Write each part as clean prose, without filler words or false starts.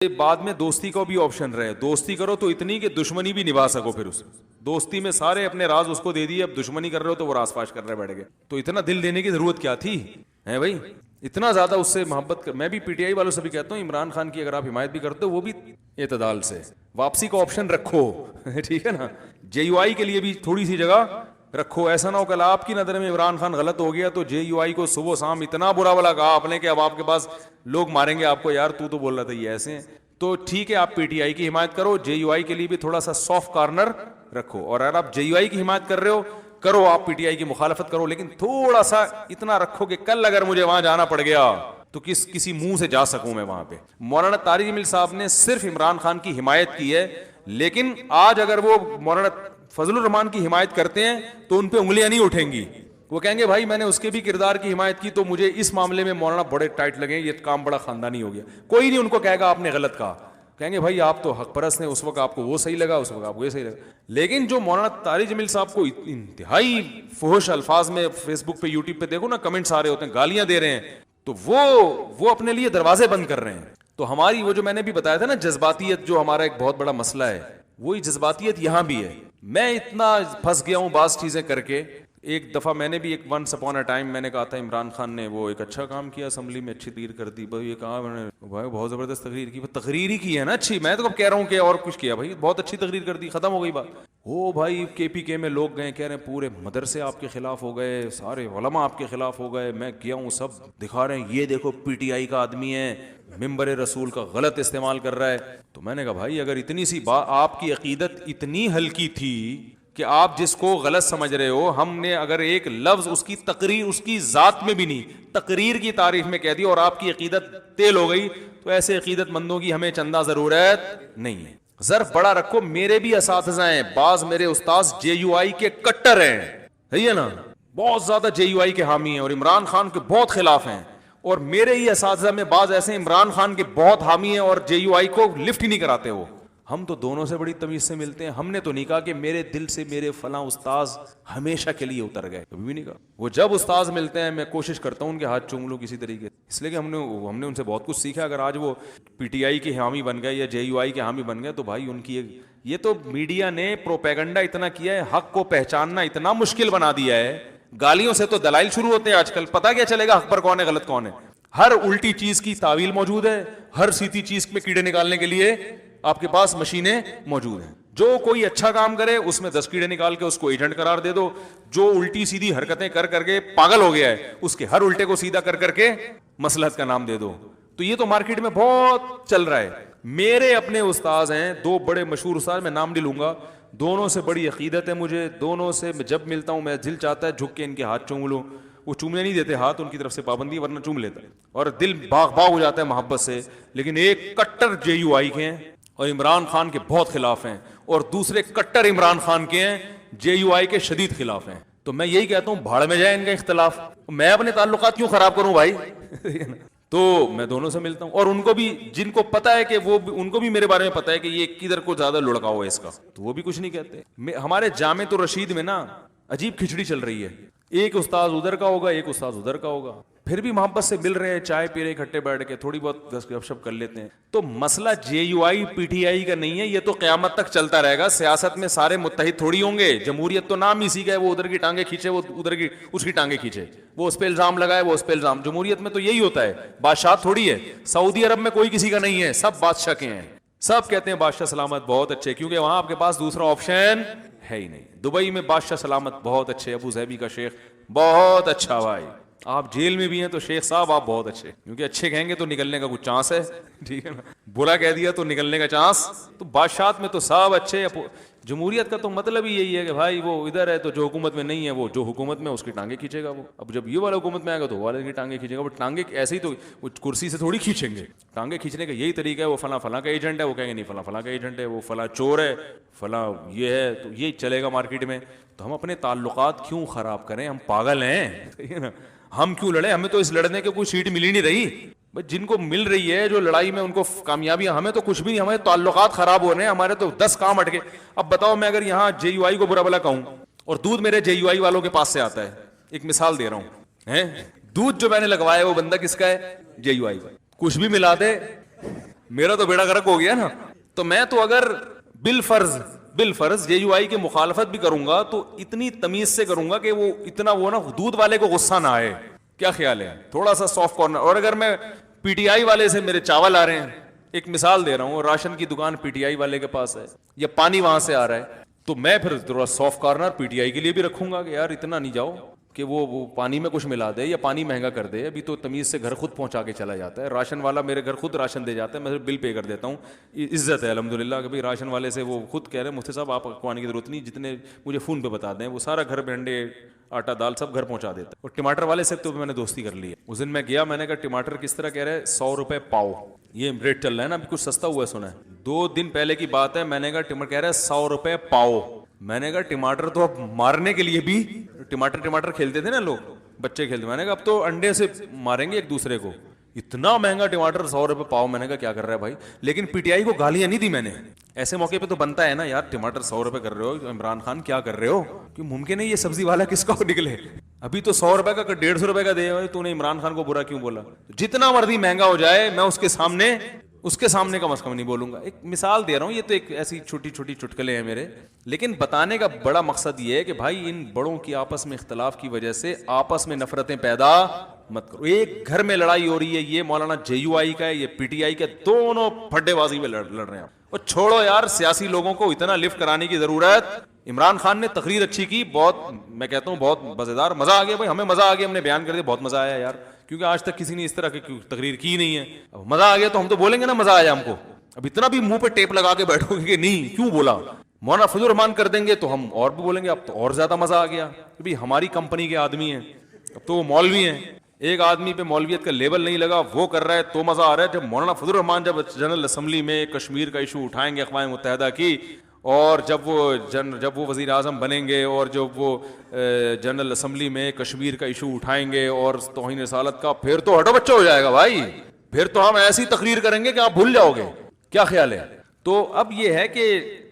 بعد میں دوستی کا بھی آپشن رہے, دوستی کرو تو اتنی کہ دشمنی بھی نبھا سکو. پھر اس دوستی میں سارے اپنے راز اس کو دے دیے, اب دشمنی کر رہے ہو تو وہ راز فاش کر رہے بیٹھ گئے. تو اتنا دل دینے کی ضرورت کیا تھی ہے بھائی, اتنا زیادہ اس سے محبت کر. میں بھی پی ٹی آئی والوں سے بھی کہتا ہوں عمران خان کی اگر آپ حمایت بھی کرتے ہو وہ بھی اعتدال سے, واپسی کا آپشن رکھو ٹھیک ہے نا. جے یو آئی کے لیے بھی تھوڑی سی جگہ رکھو, ایسا نہ ہو کل آپ کی نظر میں عمران خان غلط ہو گیا تو جے یو آئی کو صبح شام اتنا برا بلا کہا آپ نے کہ اب آپ کے پاس لوگ ماریں گے آپ کو, یار تو بول رہا تھا یہ ایسے ہیں. تو ٹھیک ہے آپ پی ٹی آئی کی حمایت کرو, جے یو آئی کے لیے بھی تھوڑا سا سافٹ کارنر رکھو. اور اگر آپ جے یو آئی کی حمایت کر رہے ہو کرو, آپ پی ٹی آئی کی مخالفت کرو, لیکن تھوڑا سا اتنا رکھو کہ کل اگر مجھے وہاں جانا پڑ گیا تو کسی منہ سے جا سکوں میں وہاں پہ. مولانا طارق جمیل صاحب نے صرف عمران خان کی حمایت کی ہے, لیکن آج اگر وہ مولانا فضل الرحمان کی حمایت کرتے ہیں تو ان پہ انگلیاں نہیں اٹھیں گی. وہ کہیں گے بھائی میں نے اس کے بھی کردار کی حمایت کی تو مجھے اس معاملے میں مولانا بڑے ٹائٹ لگے, یہ کام بڑا خاندانی ہو گیا. کوئی نہیں ان کو کہے گا آپ نے غلط کہا, کہیں گے بھائی آپ تو حق پرست ہیں, اس وقت آپ کو وہ صحیح لگا, اس وقت آپ کو یہ صحیح لگا. لیکن جو مولانا طارق جمیل صاحب کو انتہائی فحش الفاظ میں فیس بک پہ یوٹیوب پہ دیکھو نا کمنٹس آ رہے ہوتے ہیں, گالیاں دے رہے ہیں, تو وہ اپنے لیے دروازے بند کر رہے ہیں. تو ہماری وہ جو میں نے بھی بتایا تھا نا جذباتیت جو ہمارا ایک بہت بڑا مسئلہ ہے, وہی جذباتیت یہاں بھی ہے. میں اتنا پھنس گیا ہوں بعض چیزیں کر کے. ایک دفعہ میں نے بھی ایک ونس اپون اے ٹائم میں نے کہا تھا عمران خان نے وہ ایک اچھا کام کیا, اسمبلی میں اچھی تقریر کر دی. بھائی یہ کہا میں نے, بھائی بہت زبردست تقریر کی. تقریر ہی کی ہے نا اچھی, میں تو اب کہہ رہا ہوں کہ اور کچھ کیا, بھائی بہت اچھی تقریر کر دی, ختم ہو گئی بات. او بھائی کے پی کے میں لوگ گئے کہہ رہے ہیں پورے مدرسے آپ کے خلاف ہو گئے, سارے علماء آپ کے خلاف ہو گئے. میں گیا ہوں سب دکھا رہے ہیں یہ دیکھو پی ٹی آئی کا آدمی ہے, ممبر رسول کا غلط استعمال کر رہا ہے. تو میں نے کہا بھائی اگر اتنی سی بات, آپ کی عقیدت اتنی ہلکی تھی کہ آپ جس کو غلط سمجھ رہے ہو, ہم نے اگر ایک لفظ اس کی تقریر اس کی ذات میں بھی نہیں تقریر کی تعریف میں کہہ دی اور آپ کی عقیدت تیل ہو گئی, تو ایسے عقیدت مندوں کی ہمیں چندہ ضرورت نہیں ہے. ظرف بڑا رکھو. میرے بھی اساتذہ ہیں, بعض میرے استاذ جے یو آئی کے کٹر ہیں, ہے نا, بہت زیادہ جے یو آئی کے حامی ہیں اور عمران خان کے بہت خلاف ہیں. اور میرے ہی اساتذہ میں بعض ایسے عمران خان کے بہت حامی ہیں اور جے یو آئی کو لفٹ ہی نہیں کراتے. وہ ہم تو دونوں سے بڑی تمیز سے ملتے ہیں. ہم نے تو نہیں کہا کہ میرے دل سے میرے فلاں استاذ ہمیشہ کے لیے اتر گئے, کبھی بھی نہیں کہا. وہ جب استاذ ملتے ہیں میں کوشش کرتا ہوں ان کے ہاتھ چوم لوں کسی طریقے, اس لیے کہ ہم نے ان سے بہت کچھ سیکھا. اگر آج وہ پی ٹی آئی کے حامی بن گئے یا جے یو آئی کے حامی بن گئے تو بھائی ان کی یہ تو میڈیا نے پروپیگنڈا اتنا کیا ہے, حق کو پہچاننا اتنا مشکل بنا دیا ہے. گالیوں سے تو دلائل شروع ہوتے ہیں آج کل, پتہ کیا چلے گا حق پر کون ہے غلط کون ہے. ہر الٹی چیز کی تعویل موجود ہے, ہر سیدھی چیز میں کیڑے نکالنے کے لیے آپ کے پاس مشینیں موجود ہیں. جو کوئی اچھا کام کرے اس میں 10 کیڑے نکال کے اس کو ایجنٹ قرار دے دو. جو الٹی سیدھی حرکتیں کر کے پاگل ہو گیا ہے اس کے ہر الٹے کو سیدھا کر کے مصلحت کا نام دے دو. تو یہ تو مارکیٹ میں بہت چل رہا ہے. میرے اپنے استاذ ہیں, 2 بڑے مشہور استاذ, میں نام نہیں لوں گا, دونوں سے بڑی عقیدت ہے مجھے. دونوں سے جب ملتا ہوں میں دل چاہتا ہے جھک کے ان کے ہاتھ چوم لوں. وہ چومنے نہیں دیتے ہاتھ, ان کی طرف سے پابندی, ورنہ چوم لیتا ہے اور دل باغ ہو جاتا ہے محبت سے. لیکن ایک کٹر جے یو آئی کے ہیں اور عمران خان کے بہت خلاف ہیں, اور دوسرے کٹر عمران خان کے ہیں, جے یو آئی کے شدید خلاف ہیں. تو میں یہی کہتا ہوں بھاڑ میں جائے ان کا اختلاف, میں اپنے تعلقات کیوں خراب کروں بھائی تو میں دونوں سے ملتا ہوں. اور ان کو بھی جن کو پتا ہے کہ وہ ان کو بھی میرے بارے میں پتا ہے کہ یہ کدھر کو زیادہ لڑکا ہوا ہے اس کا, تو وہ بھی کچھ نہیں کہتے. ہمارے جامع الرشید میں نا عجیب کھچڑی چل رہی ہے, ایک استاذ ادھر کا ہوگا ایک استاذ ادھر کا ہوگا, پھر بھی محبت سے مل رہے ہیں, چائے پی رہے اکٹھے بیٹھ کے, تھوڑی بہت گپ شپ کر لیتے ہیں. تو مسئلہ جے you I P T I کا نہیں ہے, یہ تو قیامت تک چلتا رہے گا. سیاست میں سارے متحد تھوڑی ہوں گے. جمہوریت تو نام اسی کا ہے, وہ ادھر کی ٹانگیں کھینچے وہ ادھر کی اس کی ٹانگیں کھینچے, وہ اس پہ الزام لگائے وہ اس پہ الزام. جمہوریت میں تو یہی ہوتا ہے, بادشاہ تھوڑی ہے. سعودی عرب میں کوئی کسی کا نہیں ہے, سب بادشاہ کے ہیں. سب کہتے ہیں بادشاہ سلامت بہت اچھے, کیونکہ وہاں آپ کے پاس دوسرا آپشن ہے ہی نہیں. دبئی میں بادشاہ سلامت بہت اچھے, ابو ظہبی کا شیخ بہت اچھا بھائی. آپ جیل میں بھی ہیں تو شیخ صاحب آپ بہت اچھے, کیونکہ اچھے کہیں گے تو نکلنے کا کچھ چانس ہے, ٹھیک ہے نا, برا کہہ دیا تو نکلنے کا چانس. تو بادشاہت میں تو سب اچھے. جمہوریت کا تو مطلب ہی یہی ہے کہ بھائی وہ ادھر ہے تو جو حکومت میں نہیں ہے وہ جو حکومت میں اس کی ٹانگیں کھینچے گا. وہ اب جب یہ والا حکومت میں آئے گا تو وہ والے کی ٹانگیں کھینچے گا. وہ ٹانگیں ایسے ہی تو وہ کرسی سے تھوڑی کھینچیں گے, ٹانگیں کھینچنے کا یہی طریقہ ہے. وہ فلاں فلاں کا ایجنٹ ہے, وہ کہیں گے نہیں فلاں فلاں کا ایجنٹ ہے, وہ فلاں چور ہے, فلاں یہ ہے, تو یہ چلے گا مارکیٹ میں. تو ہم اپنے تعلقات کیوں خراب کریں, ہم پاگل ہیں نا, ہم کیوں لڑیں, ہمیں تو اس لڑنے کی کوئی سیٹ مل ہی نہیں رہی. جن کو مل رہی ہے جو لڑائی میں ان کو کامیابی, ہمیں تو کچھ بھی نہیں, ہمارے تعلقات خراب ہو رہے ہیں, ہمارے تو 10 کام اٹکے. اب بتاؤ میں اگر یہاں جے یو آئی کو برا بلا کہوں اور دودھ میرے جے یو آئی والوں کے پاس سے آتا ہے, ایک مثال دے رہا ہوں, دودھ جو میں نے لگوایا وہ بندہ کس کا ہے, جے یو آئی کا. کچھ بھی ملا دے میرا تو بیڑا غرق ہو گیا نا. تو میں تو اگر بالفرض JUI کی مخالفت بھی کروں گا تو اتنی تمیز سے کروں گا کہ وہ اتنا وہ نا حدود والے کو غصہ نہ آئے. کیا خیال ہے؟ تھوڑا سا سافٹ کارنر. اور اگر میں PTI والے سے میرے چاول آ رہے ہیں, ایک مثال دے رہا ہوں, راشن کی دکان PTI والے کے پاس ہے یا پانی وہاں سے آ رہا ہے, تو میں پھر تھوڑا سافٹ کارنر PTI کے لیے بھی رکھوں گا کہ یار اتنا نہیں جاؤ کہ وہ پانی میں کچھ ملا دے یا پانی مہنگا کر دے. ابھی تو تمیز سے گھر خود پہنچا کے چلا جاتا ہے. راشن والا میرے گھر خود راشن دے جاتا ہے, میں بل پے کر دیتا ہوں. عزت ہے الحمدللہ کہ بھائی راشن والے سے وہ خود کہہ رہے ہیں مفتی صاحب آپ کو آنے کی ضرورت نہیں, جتنے مجھے فون پہ بتا دیں وہ سارا گھر میں انڈے آٹا دال سب گھر پہنچا دیتا ہے. اور ٹماٹر والے سے تو میں نے دوستی کر لی ہے. اس دن میں گیا, میں نے کہا ٹماٹر کس طرح کہہ رہے ہیں 100 روپے پاؤ, یہ ریٹ چل رہا ہے نا, ابھی کچھ سستا ہوا ہے سنا ہے. 2 دن پہلے کی بات ہے, میں نے کہا ٹماٹر کہہ رہے ہیں 100 روپے پاؤ. میں نے کہا ٹماٹر تو اب مارنے کے لیے بھی ٹماٹر کھیلتے تھے نا لوگ, بچے کھیلتے. میں نے کہا اب تو انڈے سے ماریں گے ایک دوسرے کو. اتنا مہنگا ٹماٹر 100 روپے پاؤ. میں نے کہا کیا کر رہا ہے بھائی. لیکن PTI کو گالیاں نہیں دی میں نے. ایسے موقع پہ تو بنتا ہے نا یار, ٹماٹر 100 روپے کر رہے ہو, عمران خان کیا کر رہے ہو, کہ ممکن ہے یہ سبزی والا کس کا نکلے. ابھی تو 100 روپے کا 150 روپے کا دے, تو نے عمران خان کو برا کیوں بولا. جتنا مرضی مہنگا ہو جائے میں اس کے سامنے کم از کم نہیں بولوں گا. ایک مثال دے رہا ہوں, یہ تو ایک ایسی چھوٹی چھوٹی چٹکلے ہیں میرے, لیکن بتانے کا بڑا مقصد یہ ہے کہ بھائی ان بڑوں کی آپس میں اختلاف کی وجہ سے آپس میں نفرتیں پیدا مت کرو. ایک گھر میں لڑائی ہو رہی ہے, یہ مولانا JUI کا ہے, یہ PTI کا, دونوں پھڈے بازی میں لڑ رہے ہیں. اور چھوڑو یار, سیاسی لوگوں کو اتنا لفٹ کرانے کی ضرورت. عمران خان نے تقریر اچھی کی, بہت, میں کہتا ہوں بہت مزیدار, مزہ آ گیا بھائی, ہمیں مزہ آ گیا, ہم نے بیان کر دیا, بہت مزہ آیا یار, کیونکہ آج تک کسی نے اس طرح کی تقریر کی نہیں ہے. اب مزہ آ گیا تو ہم تو بولیں گے نا مزہ آیا ہم کو. اب اتنا بھی منہ پہ ٹیپ لگا کے بیٹھو گے کہ نہیں کیوں بولا, مولانا فضل الرحمان کر دیں گے تو ہم اور بھی بولیں گے اب تو اور زیادہ مزہ آ گیا, کہ بھائی ہماری کمپنی کے آدمی ہیں, اب تو وہ مولوی ہیں. ایک آدمی پہ مولویت کا لیبل نہیں لگا, وہ کر رہا ہے تو مزہ آ رہا ہے. جب مولانا فضل الرحمان جب جنرل اسمبلی میں کشمیر کا ایشو اٹھائیں گے اقوام متحدہ کی, اور جب وہ وزیر اعظم بنیں گے, اور جب وہ جنرل اسمبلی میں کشمیر کا ایشو اٹھائیں گے اور توہین رسالت کا, پھر تو ہٹو بچہ ہو جائے گا بھائی. پھر تو ہم ایسی تقریر کریں گے کہ آپ بھول جاؤ گے. کیا خیال ہے؟ تو اب یہ ہے کہ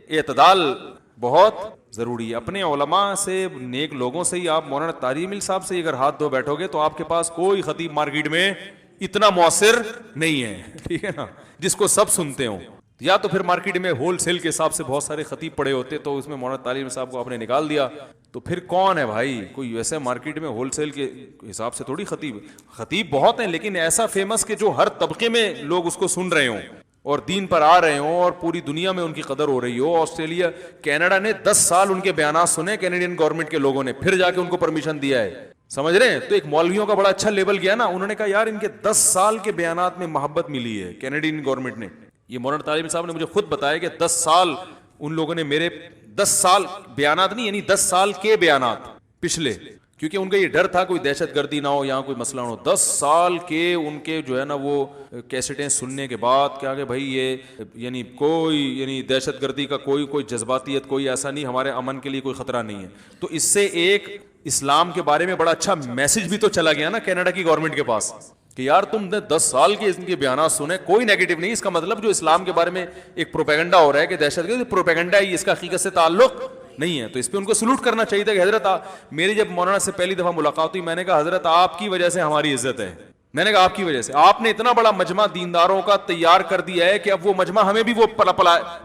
اعتدال بہت ضروری ہے. اپنے علماء سے, نیک لوگوں سے ہی, آپ مولانا طارق مل صاحب سے اگر ہاتھ دھو بیٹھو گے تو آپ کے پاس کوئی خطیب مارکیٹ میں اتنا مؤثر نہیں ہے, ٹھیک ہے نا, جس کو سب سنتے ہوں. یا تو پھر مارکیٹ میں ہول سیل کے حساب سے بہت سارے خطیب پڑے ہوتے, تو اس میں مولانا طارق صاحب کو آپ نے نکال دیا, تو پھر کون ہے بھائی؟ کوئی ویسے مارکیٹ میں ہول سیل کے حساب سے تھوڑی خطیب بہت ہیں, لیکن ایسا فیمس کہ جو ہر طبقے میں لوگ اس کو سن رہے ہوں اور دین پر آ رہے ہوں اور پوری دنیا میں ان کی قدر ہو رہی ہو. آسٹریلیا, کینیڈا نے 10 سال ان کے بیانات سنے کینیڈین گورنمنٹ کے لوگوں نے, پھر جا کے ان کو پرمیشن دیا ہے. سمجھ رہے ہیں؟ تو ایک مولویوں کا بڑا اچھا لیبل گیا نا, انہوں نے کہا یار ان کے 10 سال کے بیانات میں محبت ملی ہے کینیڈین گورنمنٹ نے. یہ مولانا طارق صاحب نے مجھے خود بتایا کہ 10 سال ان لوگوں نے میرے 10 سال بیانات نہیں, یعنی 10 سال کے بیانات پچھلے, کیونکہ ان کا یہ ڈر تھا کوئی دہشت گردی نہ ہو, یہاں کوئی مسئلہ نہ ہو. 10 سال کے ان کے جو ہے نا وہ کیسٹیں سننے کے بعد کیا کہ بھائی یہ یعنی کوئی دہشت گردی کا کوئی جذباتیت کوئی ایسا نہیں, ہمارے امن کے لیے کوئی خطرہ نہیں ہے. تو اس سے ایک اسلام کے بارے میں بڑا اچھا میسج بھی تو چلا گیا نا کینیڈا کی گورنمنٹ کے پاس کہ یار تم نے 10 سال کے ان کے بیانات سنے, کوئی نیگیٹو نہیں. اس کا مطلب جو اسلام کے بارے میں ایک پروپیگنڈا ہو رہا ہے کہ دہشت گردی پروپیگنڈا ہی, اس کا حقیقت سے تعلق نہیں ہے. تو اس پہ ان کو سلوٹ کرنا چاہیے تھا کہ حضرت میری جب مولانا سے پہلی دفعہ ملاقات ہوئی, میں نے کہا حضرت آپ کی وجہ سے ہماری عزت ہے. میں نے کہا آپ کی وجہ سے آپ نے اتنا بڑا مجمع دینداروں کا تیار کر دیا ہے کہ اب وہ مجمع ہمیں بھی وہ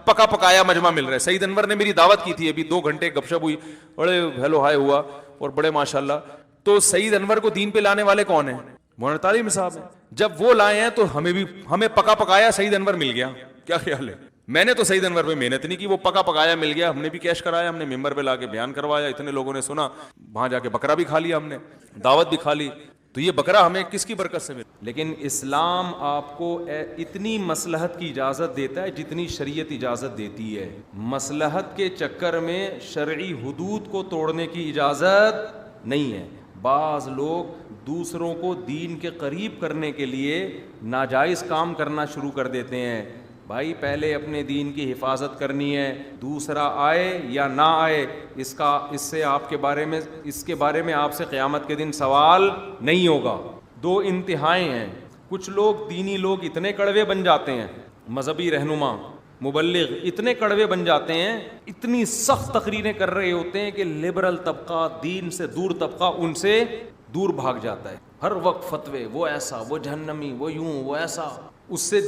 پکا پکایا مجمع مل رہا ہے. سعید انور نے میری دعوت کی تھی, ابھی 2 گھنٹے گپ شپ ہوئی, بڑے ہیلو ہائے ہوا اور بڑے ماشاءاللہ. تو سعید انور کو دین پہ لانے والے کون ہیں؟ مولانا طارق صاحب ہیں. جب وہ لائے ہیں تو ہمیں پکا پکایا سعید انور مل گیا. کیا خیال ہے؟ میں نے تو سعید انور پہ محنت نہیں کی, وہ پکا پکایا مل گیا, ہم نے بھی کیش کرایا, ہم نے ممبر پہ لا کے بیان کروایا, اتنے لوگوں نے سنا, وہاں جا کے بکرا بھی کھا لیا ہم نے, دعوت بھی کھا لی. تو یہ بکرا ہمیں کس کی برکت سے ملا؟ لیکن اسلام آپ کو اتنی مصلحت کی اجازت دیتا ہے جتنی شریعت اجازت دیتی ہے. مصلحت کے چکر میں شرعی حدود کو توڑنے کی اجازت نہیں ہے. بعض لوگ دوسروں کو دین کے قریب کرنے کے لیے ناجائز کام کرنا شروع کر دیتے ہیں. بھائی پہلے اپنے دین کی حفاظت کرنی ہے, دوسرا آئے یا نہ آئے اس کے بارے میں آپ سے قیامت کے دن سوال نہیں ہوگا. 2 انتہائیں ہیں. کچھ لوگ دینی لوگ اتنے کڑوے بن جاتے ہیں, مذہبی رہنما مبلغ اتنے کڑوے بن جاتے ہیں, اتنی سخت تقریریں کر رہے ہوتے ہیں کہ لبرل طبقہ, دین سے دور طبقہ ان سے دور بھاگ جاتا ہے. ہر وقت فتوے, وہ ایسا, وہ جہنمی, وہ یوں, وہ ایسا. اس سے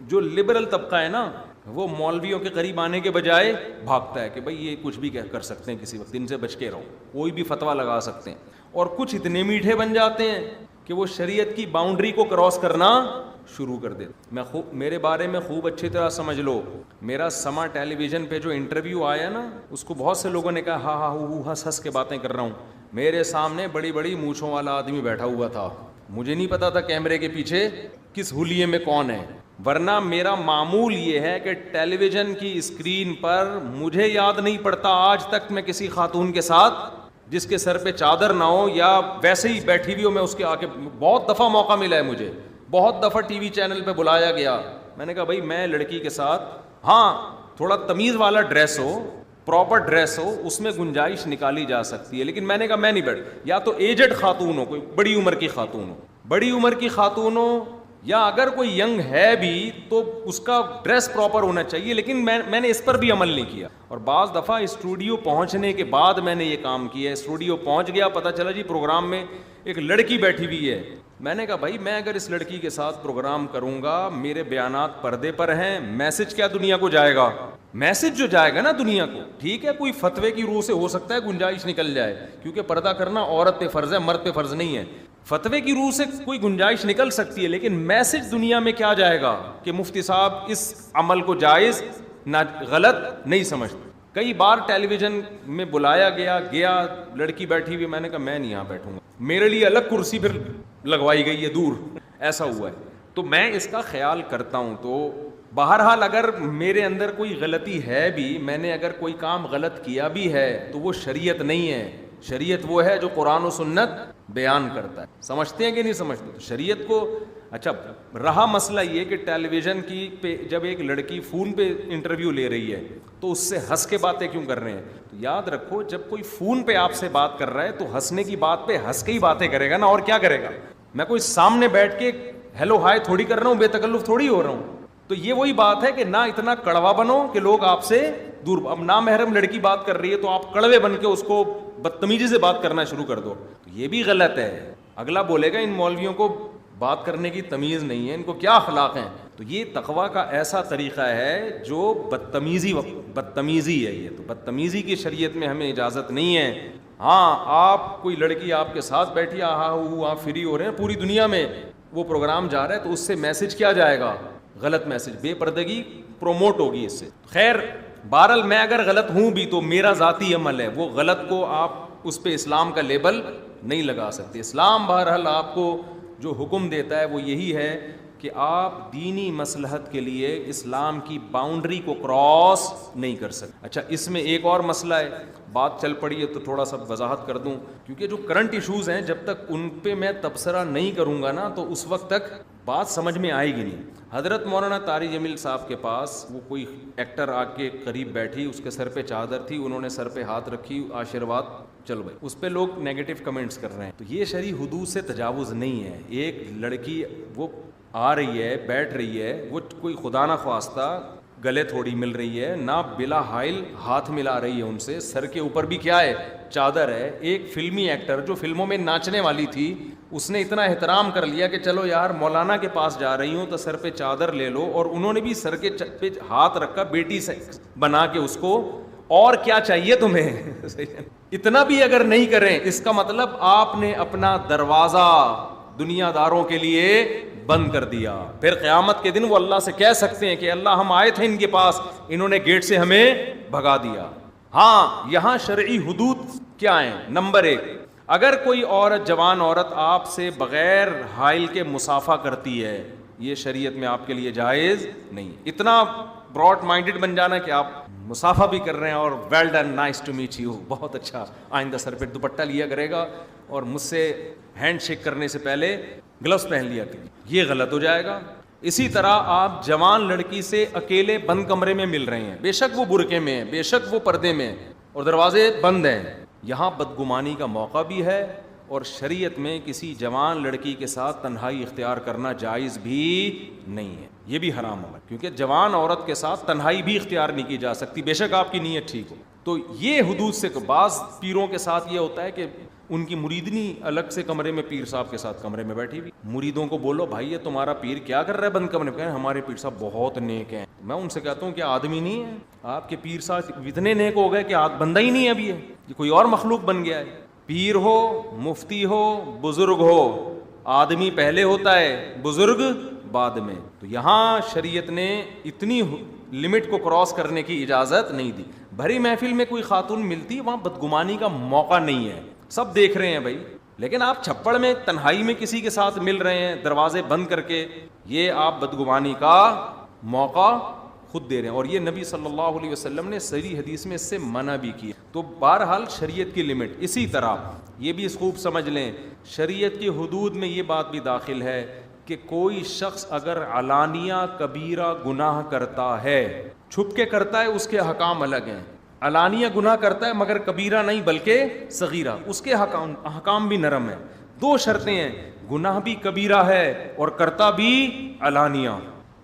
جو لبرل طبقہ ہے نا وہ مولویوں کے قریب آنے کے بجائے بھاگتا ہے کہ بھائی یہ کچھ بھی کر سکتے ہیں کسی وقت، ان سے بچ کے رہو، کوئی بھی فتویٰ لگا سکتے ہیں. اور کچھ اتنے میٹھے بن جاتے ہیں کہ وہ شریعت کی باؤنڈری کو کراس کرنا شروع کر دیتے. میرے بارے میں خوب اچھی طرح سمجھ لو، میرا سما ٹیلی ویژن پہ جو انٹرویو آیا نا اس کو بہت سے لوگوں نے کہا ہاں ہاں ہوں ہنس ہنس کے باتیں کر رہا ہوں. میرے سامنے بڑی بڑی مونچھوں والا آدمی بیٹھا ہوا تھا، مجھے نہیں پتا تھا کیمرے کے پیچھے کس ہولیے میں کون ہے. ورنہ میرا معمول یہ ہے کہ ٹیلی ویژن کی اسکرین پر مجھے یاد نہیں پڑتا آج تک میں کسی خاتون کے ساتھ جس کے سر پہ چادر نہ ہو یا ویسے ہی بیٹھی ہوئی ہو میں اس کے آگے. بہت دفعہ موقع ملا ہے مجھے، بہت دفعہ ٹی وی چینل پہ بلایا گیا. میں نے کہا بھائی میں لڑکی کے ساتھ ہاں تھوڑا تمیز والا ڈریس ہو، پراپر ڈریس ہو، اس میں گنجائش نکالی جا سکتی ہے. لیکن میں نے کہا میں نہیں بیٹھ، یا تو ایجڈ خاتون ہو، کوئی بڑی عمر کی خاتون ہو، بڑی عمر کی خاتون ہو، یا اگر کوئی ینگ ہے بھی تو اس کا ڈریس پراپر ہونا چاہیے. لیکن میں نے اس پر بھی عمل نہیں کیا. اور بعض دفعہ اسٹوڈیو پہنچنے کے بعد میں نے یہ کام کیا. اسٹوڈیو پہنچ گیا، پتہ چلا جی پروگرام میں ایک لڑکی بیٹھی ہوئی ہے. میں نے کہا بھائی میں اگر اس لڑکی کے ساتھ پروگرام کروں گا، میرے بیانات پردے پر ہیں، میسج کیا دنیا کو جائے گا؟ میسج جو جائے گا نا دنیا کو، ٹھیک ہے کوئی فتوے کی روح سے ہو سکتا ہے گنجائش نکل جائے، کیونکہ پردہ کرنا عورت پہ فرض ہے، مرد پہ فرض نہیں ہے. فتوے کی روح سے کوئی گنجائش نکل سکتی ہے، لیکن میسج دنیا میں کیا جائے گا کہ مفتی صاحب اس عمل کو جائز نہ غلط نہیں سمجھتے. کئی بار ٹیلی ویژن میں بلایا گیا لڑکی بیٹھی ہوئی، میں نے کہا میں نہیں یہاں بیٹھوں گا، میرے لیے الگ کرسی پھر لگوائی گئی ہے دور، ایسا ہوا ہے. تو میں اس کا خیال کرتا ہوں. تو بہرحال اگر میرے اندر کوئی غلطی ہے بھی، میں نے اگر کوئی کام غلط کیا بھی ہے تو وہ شریعت نہیں ہے. شریعت وہ ہے جو قرآن و سنت بیان کرتا ہے. سمجھتے ہیں کہ نہیں سمجھتے؟ تو شریعت کو اچھا رہا مسئلہ یہ کہ ٹیلی ویژن کی پہ جب ایک لڑکی فون پہ انٹرویو لے رہی ہے تو اس سے ہنس کے باتیں کیوں کر رہے ہیں؟ تو یاد رکھو جب کوئی فون پہ آپ سے بات کر رہا ہے تو ہنسنے کی بات پہ ہنس کے ہی باتیں کرے گا نا، اور کیا کرے گا؟ میں کوئی سامنے بیٹھ کے ہیلو ہائے تھوڑی کر رہا ہوں، بے تکلف تھوڑی ہو رہا ہوں. تو یہ وہی بات ہے کہ نہ اتنا کڑوا بنو کہ لوگ آپ سے دور. اب نامحرم لڑکی بات کر رہی ہے تو آپ کڑوے بن کے اس کو بدتمیزی سے بات کرنا شروع کر دو، تو یہ بھی غلط ہے. اگلا بولے گا ان مولویوں کو بات کرنے کی تمیز نہیں ہے، ان کو کیا اخلاق ہیں. تو یہ تقویٰ کا ایسا طریقہ ہے جو بدتمیزی ہے. یہ تو بدتمیزی کی شریعت میں ہمیں اجازت نہیں ہے. ہاں آپ کوئی لڑکی آپ کے ساتھ بیٹھی آپ فری ہو رہے ہیں، پوری دنیا میں وہ پروگرام جا رہا ہے تو اس سے میسج کیا جائے گا؟ غلط میسج، بے پردگی پروموٹ ہوگی اس سے. خیر بہرحال میں اگر غلط ہوں بھی تو میرا ذاتی عمل ہے، وہ غلط کو آپ اس پہ اسلام کا لیبل نہیں لگا سکتے. اسلام بہرحال آپ کو جو حکم دیتا ہے وہ یہی ہے کہ آپ دینی مصلحت کے لیے اسلام کی باؤنڈری کو کراس نہیں کر سکتے. اچھا اس میں ایک اور مسئلہ ہے، بات چل پڑی ہے تو تھوڑا سا وضاحت کر دوں، کیونکہ جو کرنٹ ایشوز ہیں جب تک ان پہ میں تبصرہ نہیں کروں گا نا تو اس وقت تک بات سمجھ میں آئے گی نہیں. حضرت مولانا طارق جمیل صاحب کے پاس وہ کوئی ایکٹر آ کے قریب بیٹھی، اس کے سر پہ چادر تھی، انہوں نے سر پہ ہاتھ رکھی، آشیرواد، چلو بھائی اس پہ لوگ نیگیٹو کمنٹس کر رہے ہیں. تو یہ شرعی حدود سے تجاوز نہیں ہے. ایک لڑکی وہ آ رہی ہے، بیٹھ رہی ہے، وہ کوئی خدا نہ خواستہ گلے تھوڑی مل رہی ہے، نہ بلا حائل ہاتھ ملا رہی ہے ان سے، سر کے اوپر بھی کیا ہے؟ چادر ہے. ایک فلمی ایکٹر جو فلموں میں ناچنے والی تھی اس نے اتنا احترام کر لیا کہ چلو یار مولانا کے پاس جا رہی ہوں تو سر پہ چادر لے لو، اور انہوں نے بھی سر کے پہ ہاتھ رکھا بیٹی سے بنا کے اس کو. اور کیا چاہیے تمہیں؟ اتنا بھی اگر نہیں کریں اس کا مطلب آپ نے اپنا دروازہ دنیا داروں کے لیے بند کر دیا. پھر قیامت کے دن وہ اللہ سے کہہ سکتے ہیں کہ اللہ ہم آئے تھے ان کے پاس، انہوں نے گیٹ سے ہمیں بھگا دیا. ہاں یہاں شرعی حدود کیا ہیں؟ نمبر 1، اگر کوئی عورت، جوان عورت آپ سے بغیر حائل کے مصافحہ کرتی ہے، یہ شریعت میں آپ کے لیے جائز نہیں. اتنا براڈ مائنڈڈ بن جانا کہ آپ مصافحہ بھی کر رہے ہیں اور well done, nice to meet you, بہت اچھا، آئندہ سر پہ دوپٹہ لیا کرے گا اور مجھ سے ہینڈ شیک کرنے سے پہلے گلوز پہن لیا کرے، یہ غلط ہو جائے گا. اسی طرح آپ جوان لڑکی سے اکیلے بند کمرے میں مل رہے ہیں، بے شک وہ برقعے میں ہیں، بے شک وہ پردے میں ہیں اور دروازے بند ہیں، یہاں بدگمانی کا موقع بھی ہے. اور شریعت میں کسی جوان لڑکی کے ساتھ تنہائی اختیار کرنا جائز بھی نہیں ہے، یہ بھی حرام ہے، کیونکہ جوان عورت کے ساتھ تنہائی بھی اختیار نہیں کی جا سکتی، بے شک آپ کی نیت ٹھیک ہو. تو یہ حدود سے بعض پیروں کے ساتھ یہ ہوتا ہے کہ ان کی مریدنی الگ سے کمرے میں پیر صاحب کے ساتھ کمرے میں بیٹھی ہوئی. مریدوں کو بولو بھائی یہ تمہارا پیر کیا کر رہا ہے بند کمرے میں؟ کہیں ہمارے پیر صاحب بہت نیک ہیں. میں ان سے کہتا ہوں کہ آدمی نہیں ہے آپ کے پیر صاحب اتنے نیک ہو گئے کہ بندہ ہی نہیں ہے ابھی ہے, یہ کوئی اور مخلوق بن گیا ہے. پیر ہو, مفتی ہو, بزرگ ہو, آدمی پہلے ہوتا ہے, بزرگ بعد میں. تو یہاں شریعت نے اتنی لمٹ کو کراس کرنے کی اجازت نہیں دی. بھری محفل میں کوئی خاتون ملتی, وہاں بدگمانی کا موقع نہیں ہے, سب دیکھ رہے ہیں بھائی. لیکن آپ چھپڑ میں تنہائی میں کسی کے ساتھ مل رہے ہیں دروازے بند کر کے, یہ آپ بدگمانی کا موقع خود دے رہے ہیں. اور یہ نبی صلی اللہ علیہ وسلم نے صحیح حدیث میں اس سے منع بھی کی. تو بہرحال شریعت کی لمٹ. اسی طرح یہ بھی خوب سمجھ لیں, شریعت کی حدود میں یہ بات بھی داخل ہے کہ کوئی شخص اگر علانیہ کبیرہ گناہ کرتا ہے, چھپ کے کرتا ہے, اس کے حکام الگ ہیں. علانیہ گناہ کرتا ہے مگر کبیرہ نہیں بلکہ صغیرہ, اس کے حکام بھی نرم ہیں. دو شرطیں ہیں, گناہ بھی کبیرہ ہے اور کرتا بھی علانیہ.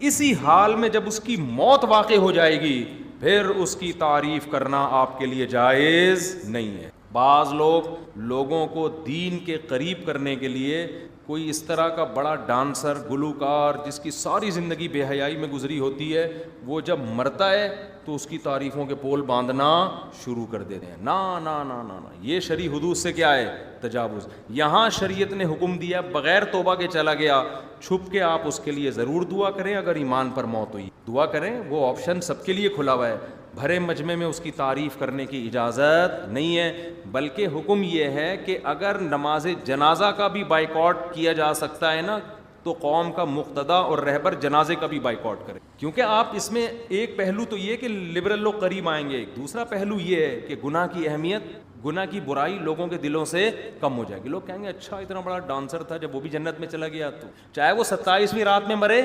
اسی حال میں جب اس کی موت واقع ہو جائے گی پھر اس کی تعریف کرنا آپ کے لیے جائز نہیں ہے. بعض لوگوں کو دین کے قریب کرنے کے لیے کوئی اس طرح کا بڑا ڈانسر, گلوکار جس کی ساری زندگی بے حیائی میں گزری ہوتی ہے, وہ جب مرتا ہے تو اس کی تعریفوں کے پول باندھنا شروع کر دیتے ہیں. نا نا نا نا نا, یہ شرعی حدود سے کیا ہے؟ تجاوز. یہاں شریعت نے حکم دیا بغیر توبہ کے چلا گیا, چھپ کے آپ اس کے لیے ضرور دعا کریں. اگر ایمان پر موت ہوئی دعا کریں, وہ آپشن سب کے لیے کھلا ہوا ہے. بھرے مجمع میں اس کی تعریف کرنے کی اجازت نہیں ہے, بلکہ حکم یہ ہے کہ اگر نماز جنازہ کا بھی بائیکاٹ کیا جا سکتا ہے نا, تو قوم کا مقتدی اور رہبر جنازے کا بھی بائیکاٹ کرے. کیونکہ آپ اس میں ایک پہلو تو یہ کہ لبرل لوگ قریب آئیں گے, دوسرا پہلو یہ ہے کہ گناہ کی اہمیت, گناہ کی برائی لوگوں کے دلوں سے کم ہو جائے گی. لوگ کہیں گے اچھا اتنا بڑا ڈانسر تھا, جب وہ بھی جنت میں چلا گیا تو چاہے وہ 27ویں رات میں مرے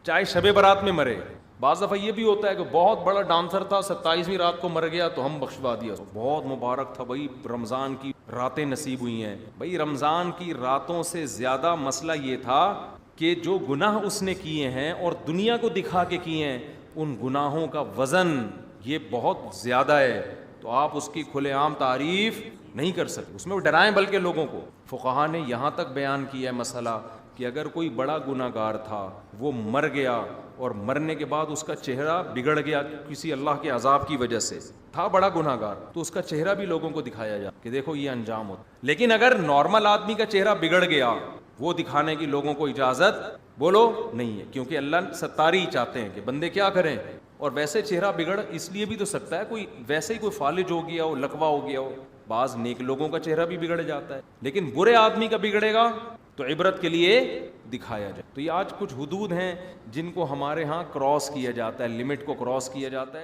چاہے شب برات میں مرے. بعض دفعہ یہ بھی ہوتا ہے کہ بہت بڑا ڈانسر تھا, 27ویں رات کو مر گیا تو ہم بخشوا دیا, بہت مبارک تھا بھائی, رمضان کی راتیں نصیب ہوئی ہیں. بھائی رمضان کی راتوں سے زیادہ مسئلہ یہ تھا کہ جو گناہ اس نے کیے ہیں اور دنیا کو دکھا کے کیے ہیں, ان گناہوں کا وزن یہ بہت زیادہ ہے. تو آپ اس کی کھلے عام تعریف نہیں کر سکتے, اس میں وہ ڈرائیں بلکہ لوگوں کو. فقہا نے یہاں تک بیان کیا ہے مسئلہ کہ اگر کوئی بڑا گناہ گار تھا, وہ مر گیا اور مرنے کے بعد اس کا چہرہ بگڑ گیا کسی اللہ کے عذاب کی وجہ سے, تھا بڑا گناہ گار, تو اس کا چہرہ بھی لوگوں کو دکھایا جائے کہ دیکھو یہ انجام ہوتا. لیکن اگر نارمل آدمی کا چہرہ بگڑ گیا, وہ دکھانے کی لوگوں کو اجازت بولو نہیں ہے, کیونکہ اللہ ستاری چاہتے ہیں کہ بندے کیا کریں. اور ویسے چہرہ بگڑ اس لیے بھی تو سکتا ہے, کوئی ویسے ہی کوئی فالج ہو گیا ہو, لکوا ہو گیا ہو. بعض نیک لوگوں کا چہرہ بھی بگڑ جاتا ہے, لیکن برے آدمی کا بگڑے گا تو عبرت کے لیے دکھایا جائے. تو یہ آج کچھ حدود ہیں جن کو ہمارے ہاں کراس کیا جاتا ہے, لمٹ کو کراس کیا جاتا ہے.